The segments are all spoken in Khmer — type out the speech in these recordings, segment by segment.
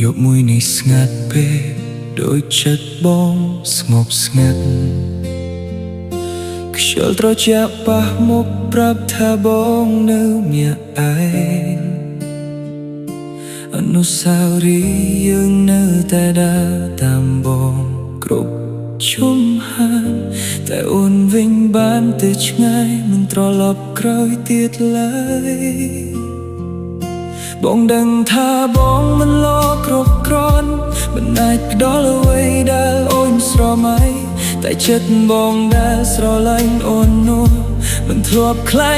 យកមួយនេះស្ងាត់ពេកដូចចិត្តបងស្ងប់ស្ងាត់ខ្យល់ត្រជាក់ប៉ះមុខប្រាប់ថាបងនៅម្នាក់ឯងអនុស្សាវរីយ៍យើងនៅតែដើរតាមបងគ្រប់ជុំហានតែអូនវិញបានទៅឆ្ងាយមិនត្រឡប់ក្រោយទៀតឡើយបងដឹងថាបងមិនល្អគ្រប់គ្រាន់មិនអាចផ្ដល់អ្វីដែលអូនស្រមៃតែចិត្តបងដែលស្រឡាញ់អូននោះមិនធ្លាប់คล้า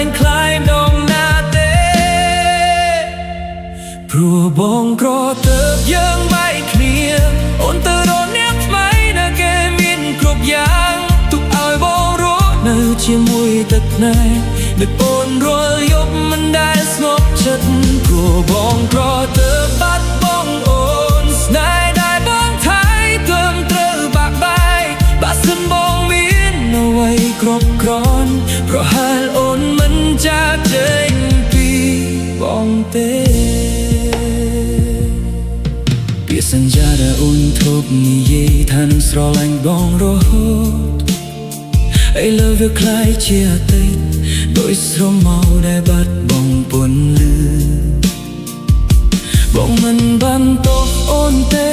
ยដងណាទេព្រោះបងក្រទើបយើងបែកគ្នាអូនទៅរកអ្នកថ្មីដែលគេមានគ្រប់យ៉ាងទុកឲ្យបងរស់នៅជាមួយទឹកភ្នែកដឹកអូនរាល់យប់មិនដែលស្ងប់ចិត្តព្រោះបងក្រទើបបាត់បង់អូនស្នេហ៍ដែលបងថៃទើបត្រូវបាក់បែកបើសិនបងមានអ្វីគ្រប់គ្រាន់ប្រហែលអូនមិនចាកចេញពីបងទេពាក្យសន្យាដែលអូនធប់និយាយថានឹងស្រឡាញ់បងរហូត I love you คล้ายជាអតីតដោយស្រមោលដែលបាត់បង់ពន្លឺបងមិនបានទោសអូនទេ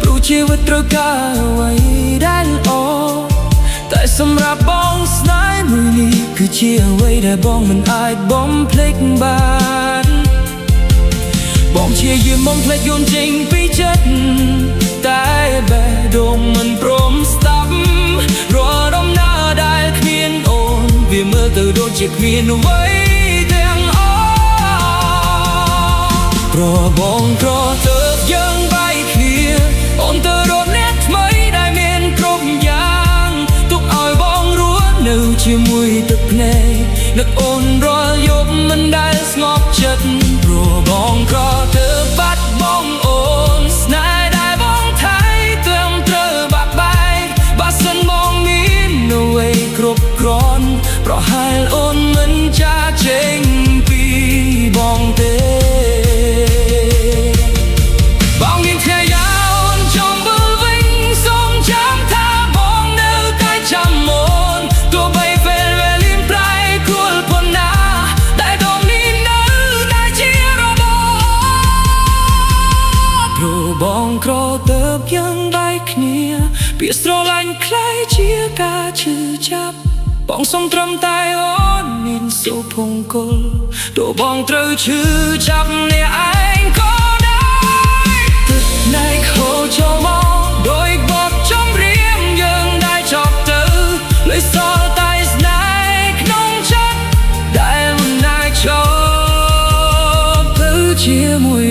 ព្រោះជីវិតត្រូវការអ្វីដែលល្អតែសម្រាប់បងស្នេហ៍មួយនេះគឺជាអ្វីដែលបងមិនអាចបំភ្លេចបានបងព្យាយាមបំភ្លេចយូនចេញពីចិត្តតែបេះដូងមិនព្រមស្ដាប់រាល់ដំណើរដែលគ្មានអូនវាមើលទៅដូចជាគ្មានអ្វីទាំងអស់ព្រោះបងក្រទើបយើងបែកគ្នាអូនទៅរកអ្នកថ្មីដែលមានគ្រប់យ៉ាងទុកឲ្យបងរស់នៅជាមួយទឹកភ្នែកនឹកអូនរាល់យប់មិនដែលស្ងប់ចិត្តព្រោះបងក្រទើបបាត់បង់អូនស្នេហ៍ដែលបងថៃទើបត្រូវបាក់បែកបើសិនបងមានអ្វីគ្រប់គ្រាន់ប្រហែលអូនមិនចាកចេញពីបងទេបងមានថ្ងៃយ៉ាអូនចង់វិលវិញសូមចាំថាបងនៅតែចាំអូនទោះបីពេលវេលាប្រែប្រួលប៉ុណ្ណាតែដងនេះនៅតែជារបស់ព្រោះបងក្រទើបយើងបែកគ្នាពាក្យស្រឡាញ់คล้ายជាការឈឺចាប់បងសុំត្រឹមតែអូនមានសុភមង្គលទោះបងត្រូវឈឺចាប់អ្នកឯងក៏ដែរទឹកណែខូចចូលមកដោយបបចំរៀងយើងដែលចប់ទៅលើសល់តែស្នេហ៍ក្នុងចិត្តដែលមិនអាចចប់ទៅជាមួយ